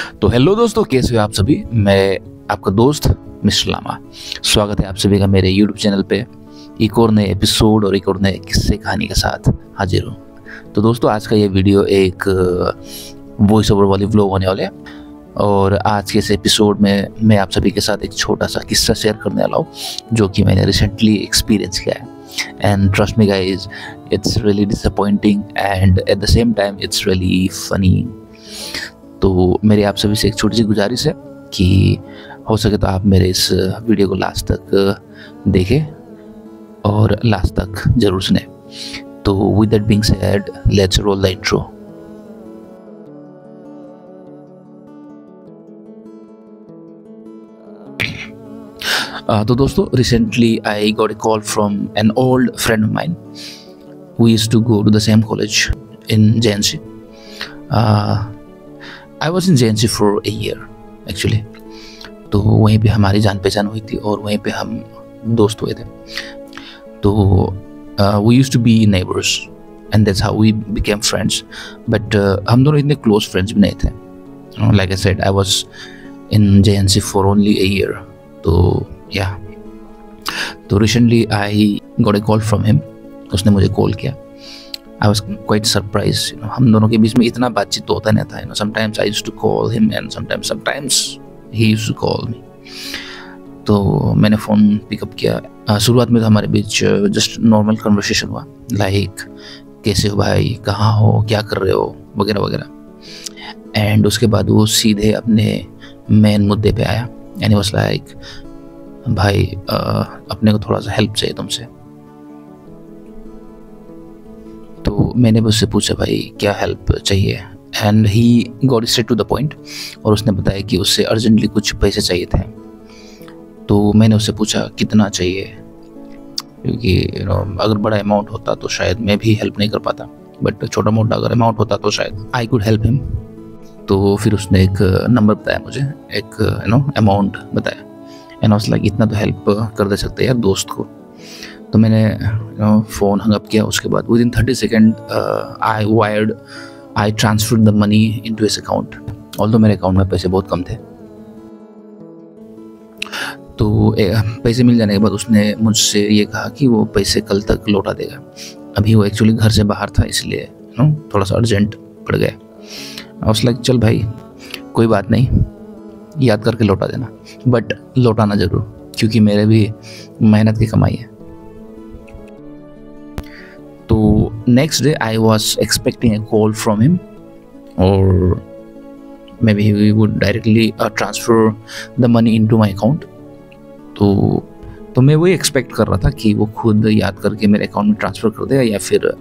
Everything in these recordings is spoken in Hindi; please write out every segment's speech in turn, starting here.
तो हेलो दोस्तों, कैसे हो आप सभी। मैं आपका दोस्त मिस्टर लामा। स्वागत है आप सभी का मेरे यूट्यूब चैनल पे। एक और नए एपिसोड और एक और नए किस्से कहानी के साथ हाजिर हूँ। तो दोस्तों, आज का ये वीडियो एक वॉइस ओवर वाली व्लॉग होने वाले है और आज के इस एपिसोड में मैं आप सभी के साथ एक छोटा सा किस्सा शेयर करने वाला हूँ जो कि मैंने रिसेंटली एक्सपीरियंस किया है। And trust me guys, it's really disappointing and at the same time it's really funny. तो मेरी आप सभी से एक छोटी सी गुजारिश है कि हो सके तो आप मेरे इस वीडियो को लास्ट तक देखें और लास्ट तक ज़रूर सुने। तो with that being said, let's roll the intro. तो दोस्तों, recently I got a call from an old friend of mine who used to go to the same college in JNC। I was in JNC for a year actually. तो वहीं पे हमारी जान पहचान हुई थी और वहीं पे हम दोस्त हुए थे। तो we used to be neighbours and that's how we became friends. But हम दोनों इतने क्लोज फ्रेंड्स भी नहीं थे। Like I said, I was in JNC for only a year. तो या तो recently I got a call from him. उसने मुझे कॉल किया। I was quite surprised, हम दोनों के बीच में इतना बातचीत तो होता नहीं था। Sometimes I used to call him and sometimes he used to call me। तो मैंने फ़ोन पिकअप किया। शुरुआत में तो हमारे बीच जस्ट नॉर्मल कन्वर्सेशन हुआ, लाइक कैसे हो भाई, कहाँ हो, क्या कर रहे हो, वगैरह वगैरह। एंड उसके बाद वो सीधे अपने मेन मुद्दे पे आया। एंड वाज लाइक, भाई अपने को थोड़ा सा हेल्प चाहिए तुमसे। तो मैंने भी उससे पूछा, भाई क्या हेल्प चाहिए। And he got straight to the point और उसने बताया कि उससे अर्जेंटली कुछ पैसे चाहिए थे। तो मैंने उससे पूछा कितना चाहिए, क्योंकि अगर बड़ा अमाउंट होता तो शायद मैं भी हेल्प नहीं कर पाता, बट छोटा मोटा अगर अमाउंट होता तो शायद आई कुड हेल्प हिम। तो फिर उसने एक नंबर बताया मुझे, एक अमाउंट बताया। एंड आई वाज लाइक, इतना तो हेल्प कर दे सकते यार दोस्त को। तो मैंने फ़ोन हंग अप किया। उसके बाद within 30 second I transferred the money into his account. Although मेरे अकाउंट में पैसे बहुत कम थे। तो पैसे मिल जाने के बाद उसने मुझसे ये कहा कि वो पैसे कल तक लौटा देगा। अभी वो एक्चुअली घर से बाहर था, इसलिए थोड़ा सा अर्जेंट पड़ गया। आई वाज लाइक, चल भाई कोई बात नहीं, याद करके लौटा देना, बट लौटाना ज़रूर, क्योंकि मेरे भी मेहनत की कमाई है। तो next day I was expecting a call from him और maybe we would directly transfer the money into my account. तो मैं वही एक्सपेक्ट कर रहा था कि वो खुद याद करके मेरे अकाउंट में ट्रांसफ़र कर देगा या फिर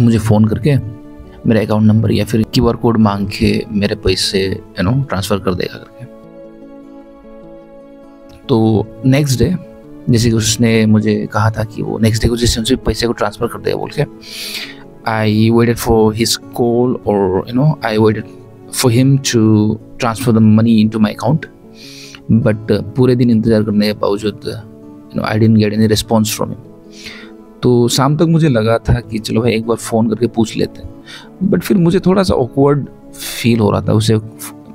मुझे फ़ोन करके मेरे अकाउंट नंबर या फिर QR कोड मांग के मेरे पैसे ट्रांसफ़र कर देगा करके। तो नेक्स्ट डे जैसे कि उसने मुझे कहा था कि वो नेक्स्ट डे को जैसे उनसे पैसे को ट्रांसफ़र कर देगा बोल के, I waited for his call और I waited for him to transfer the money into my account. But पूरे दिन इंतज़ार करने के बावजूद I didn't get any response from him. तो शाम तक मुझे लगा था कि चलो भाई एक बार फ़ोन करके पूछ लेते हैं, बट फिर मुझे थोड़ा सा ऑकवर्ड फील हो रहा था उसे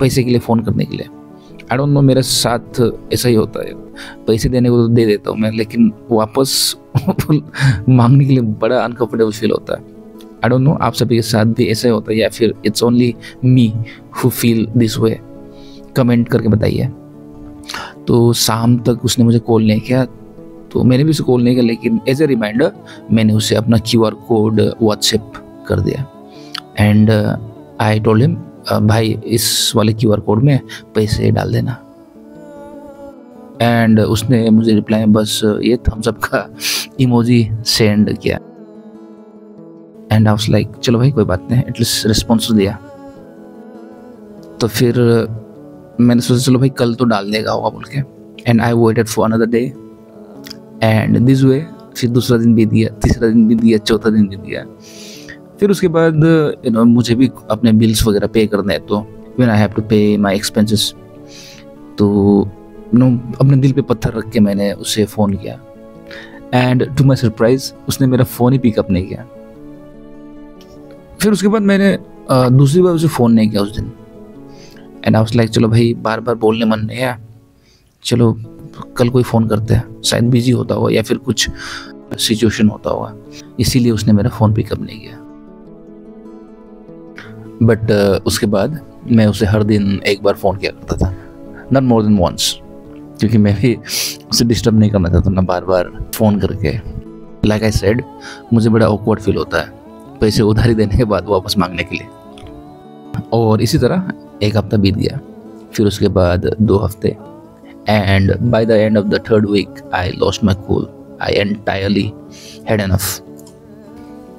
पैसे के लिए फ़ोन करने के लिए। आई डोंट नो, मेरे साथ ऐसा ही होता है। पैसे देने को तो दे देता हूँ मैं, लेकिन वापस मांगने के लिए बड़ा अनकंफर्टेबल फील होता है। आई डोंट नो आप सभी के साथ भी ऐसा ही होता है या फिर it's only me who feel this way. Comment करके बताइए। तो शाम तक उसने मुझे कॉल नहीं किया, तो मैंने भी उसे कॉल नहीं किया, लेकिन एज ए रिमाइंडर मैंने उसे अपना QR कोड व्हाट्सएप कर दिया। एंड आई टोल्ड हिम, भाई इस वाले QR कोड में पैसे डाल देना। एंड उसने मुझे रिप्लाई में बस ये थम्स अप का इमोजी सेंड किया। एंड आई वाज लाइक, चलो भाई कोई बात नहीं, एटलीस्ट रिस्पॉन्स दिया। तो फिर मैंने सोचा चलो भाई कल तो डाल देगा होगा बोल के। And I waited for another day and this way. फिर दूसरा दिन भी दिया, तीसरा दिन भी दिया, चौथा दिन भी दिया। फिर उसके बाद मुझे भी अपने बिल्स वगैरह पे करने हैं, तो व्हेन आई हैव टू पे माय एक्सपेंसेस, तो अपने दिल पे पत्थर रख के मैंने उसे फ़ोन किया। एंड टू माई सरप्राइज उसने मेरा फ़ोन ही पिकअप नहीं किया। फिर उसके बाद मैंने दूसरी बार उसे फ़ोन नहीं किया उस दिन। एंड आई वाज लाइक चलो भाई बार बार बोलने मन नहीं है, चलो कल कोई फ़ोन करते हैं, शायद बिजी होता होगा या फिर कुछ सिचुएशन होता होगा, इसीलिए उसने मेरा फ़ोन पिकअप नहीं किया। बट उसके बाद मैं उसे हर दिन एक बार फ़ोन किया करता था, नॉट मोर देन वंस, क्योंकि मैं भी उसे डिस्टर्ब नहीं करना चाहता ना बार बार फ़ोन करके। लाइक आई सेड, मुझे बड़ा ऑकवर्ड फील होता है पैसे उधारी देने के बाद वापस मांगने के लिए। और इसी तरह एक हफ्ता बीत गया, फिर उसके बाद 2 हफ्ते, and by the end of the 3rd week I lost my cool, I entirely had enough.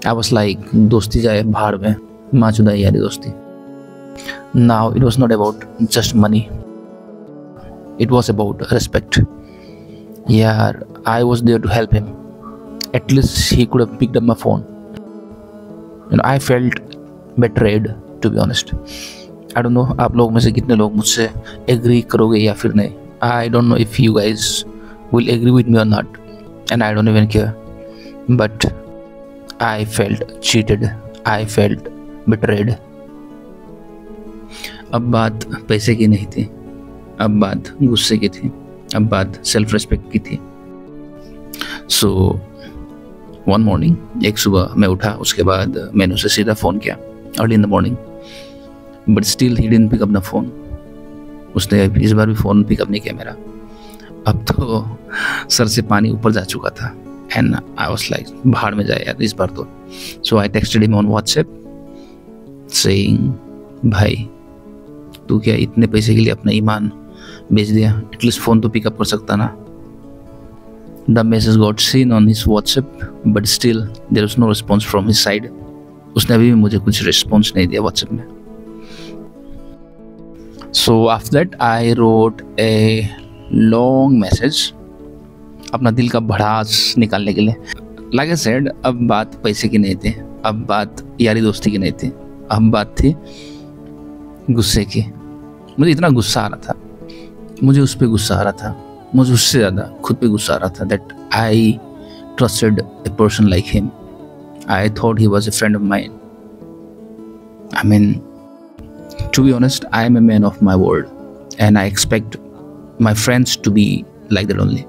I was like दोस्ती जाए भाड़ में, माँ चुदाई यारी दोस्ती। Now it was not about just money, it was about respect. Yeah, I was there to help him. At least he could have picked up my phone. You know, I felt betrayed, to be honest. I don't know आप लोग में से कितने लोग मुझसे एग्री करोगे या फिर नहीं. I don't know if you guys will agree with me or not, and I don't even care. But I felt cheated. I felt betrayed. अब बात पैसे की नहीं थी, अब बात गुस्से की थी, अब बात सेल्फ रिस्पेक्ट की थी। सो वन मॉर्निंग, एक सुबह मैं उठा, उसके बाद मैंने उसे सीधा फ़ोन किया early in the morning, but still he didn't pick up the phone. उसने इस बार भी फ़ोन पिकअप नहीं किया मेरा। अब तो सर से पानी ऊपर जा चुका था, एंड आई वाज लाइक भाड़ में जाए यार इस बार तो। So I texted him on WhatsApp saying, भाई तू क्या इतने पैसे के लिए अपना ईमान बेच दिया? एटलीस्ट फ़ोन तो पिकअप कर सकता ना। The message got seen on his WhatsApp, but still there was no response from his side. उसने अभी भी मुझे कुछ रिस्पॉन्स नहीं दिया व्हाट्सएप में। So after that I wrote a long message अपना दिल का भड़ास निकालने के लिए। लाइक आई सेड, अब बात पैसे की नहीं थी, अब बात यारी दोस्ती की नहीं थी, अब बात थी गुस्से की। मुझे इतना गुस्सा आ रहा था, मुझे उस पर गुस्सा आ रहा था, मुझे उससे ज़्यादा खुद पे गुस्सा आ रहा था that I trusted a person like him. I thought he was a friend of mine. I mean to be honest, I am a man of my word and I expect my friends to be like that only.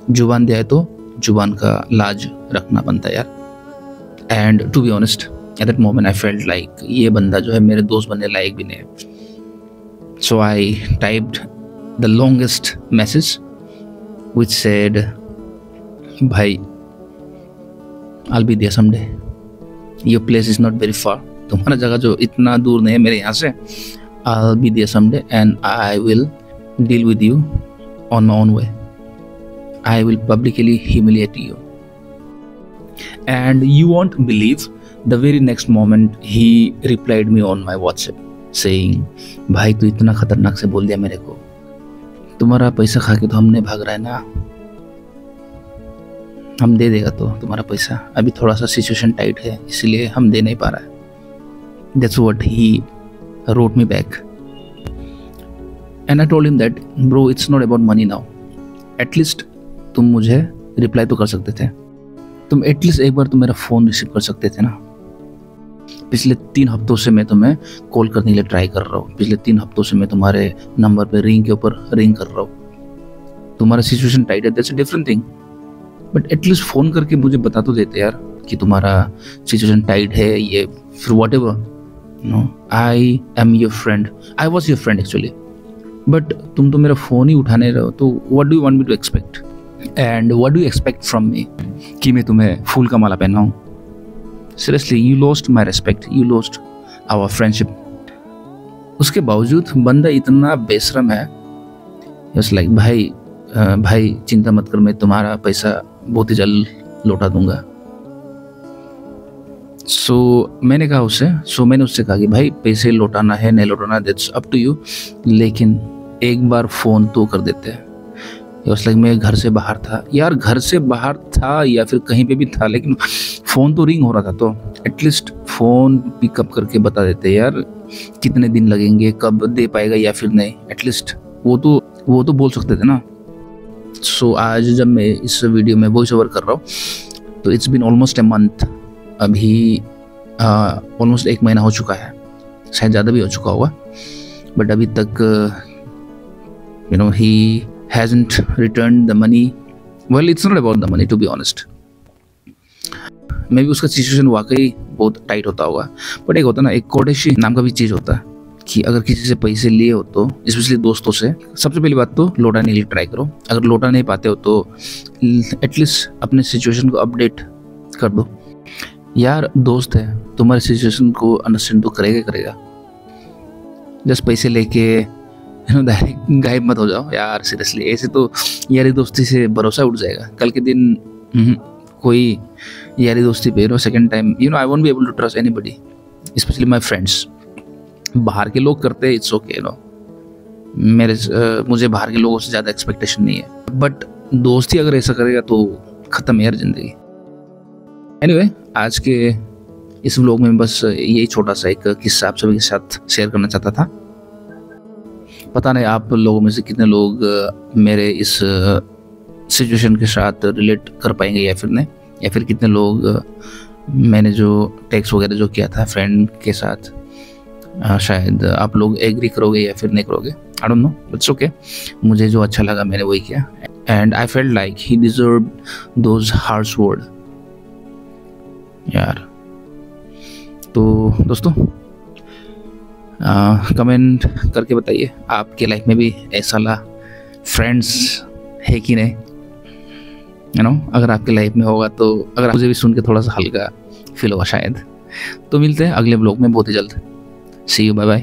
जुबान दिया है तो जुबान का लाज रखना बनता है यार। And to be honest, at that moment I felt like ये बंदा जो है मेरे दोस्त बनने लायक भी नहीं है। So I typed the longest message which said, भाई I'll be there someday. Your place is not very far. तुम्हारा जगह जो इतना दूर नहीं है मेरे यहाँ से। I'll be there someday and I will deal with you on my own way. I will publicly humiliate you. And you won't believe, the very next moment he replied me on my WhatsApp saying, भाई तू इतना खतरनाक से बोल दिया मेरे को, तुम्हारा पैसा खा के तो हमने भाग रहा है ना, हम दे देगा तो तुम्हारा पैसा, अभी थोड़ा सा सिचुएशन टाइट है इसलिए हम दे नहीं पा रहा है। That's what he wrote me back. And I told him that, bro, it's not about money now. At least तुम मुझे रिप्लाई तो कर सकते थे, तुम एटलीस्ट एक बार तो मेरा फ़ोन रिसीव कर सकते थे ना। पिछले 3 हफ्तों से मैं तुम्हें कॉल करने के लिए ट्राई कर रहा हूँ, पिछले 3 हफ्तों से मैं तुम्हारे नंबर पे रिंग के ऊपर रिंग कर रहा हूँ। तुम्हारा सिचुएशन टाइट है, that's a different thing, but at least phone करके मुझे बता तो देते यार कि तुम्हारा सिचुएशन टाइट है, ये फिर whatever. No, I am your friend, I was your friend actually, but तुम तो मेरा फ़ोन ही उठाने रहो, तो what do you want me to expect and what do you expect from me, कि मैं तुम्हें फूल का माला पहनाऊँ? Seriously, you lost my respect, you lost our friendship. उसके बावजूद बंदा इतना बेशरम है, It's like, भाई चिंता मत कर, मैं तुम्हारा पैसा बहुत ही जल्द लौटा दूंगा। मैंने कहा उससे कहा कि भाई पैसे लौटाना है नहीं लौटाना, दैट्स अप टू यू, लेकिन एक बार फ़ोन तो कर देते हैं। लाइक मैं घर से बाहर था यार, घर से बाहर था या फिर कहीं पे भी था, लेकिन फ़ोन तो रिंग हो रहा था, तो एटलीस्ट फ़ोन पिकअप करके बता देते यार कितने दिन लगेंगे, कब दे पाएगा या फिर नहीं, एटलीस्ट वो तो बोल सकते थे ना। आज जब मैं इस वीडियो में वॉइस ओवर कर रहा हूँ तो it's been almost a month. अभी ऑलमोस्ट 1 महीना हो चुका है, शायद ज़्यादा भी हो चुका होगा, बट अभी तक he hasn't returned the money. Well, it's not about the money, to be honest. मे भी उसका सिचुएशन वाकई बहुत टाइट होता होगा, बट एक होता ना, एक कोडेशी नाम का भी चीज़ होता है कि अगर किसी से पैसे लिए हो तो, स्पेशली दोस्तों से, सबसे पहली बात तो लौटाने के लिए ट्राई करो। अगर लौटा नहीं पाते हो तो एटलीस्ट अपने सिचुएशन को अपडेट कर दो। यार दोस्त है, तुम्हारे सिचुएशन को अंडरस्टैंड तो करेगा। जस्ट पैसे लेके डायरेक्ट गायब मत हो जाओ यार, सीरियसली। ऐसे तो यारी दोस्ती से भरोसा उठ जाएगा। कल के दिन कोई यारी दोस्ती पे second time I won't be able to trust anybody, specially my friends. बाहर के लोग करते हैं, इट्स ओके मुझे बाहर के लोगों से ज़्यादा एक्सपेक्टेशन नहीं है, बट दोस्त ही अगर ऐसा करेगा तो ख़त्म है यार ज़िंदगी। एनीवे, आज के इस व्लॉग में बस यही छोटा सा एक किस्सा आप सभी के साथ शेयर करना चाहता था। पता नहीं आप लोगों में से कितने लोग मेरे इस सिचुएशन के साथ रिलेट कर पाएंगे या फिर कितने लोग मैंने जो टेक्स्ट वगैरह जो किया था फ्रेंड के साथ, शायद आप लोग एग्री करोगे या फिर नहीं करोगे, I don't know, it's okay. मुझे जो अच्छा लगा मैंने वही किया, and I felt like he deserved those harsh word यार। तो दोस्तों, कमेंट करके बताइए आपके लाइफ में भी ऐसा ला फ्रेंड्स है कि नहीं, अगर आपके लाइफ में होगा तो, अगर मुझे भी सुन के थोड़ा सा हल्का फील होगा शायद। तो मिलते हैं अगले ब्लॉग में बहुत ही जल्द। सी यू, बाय बाय।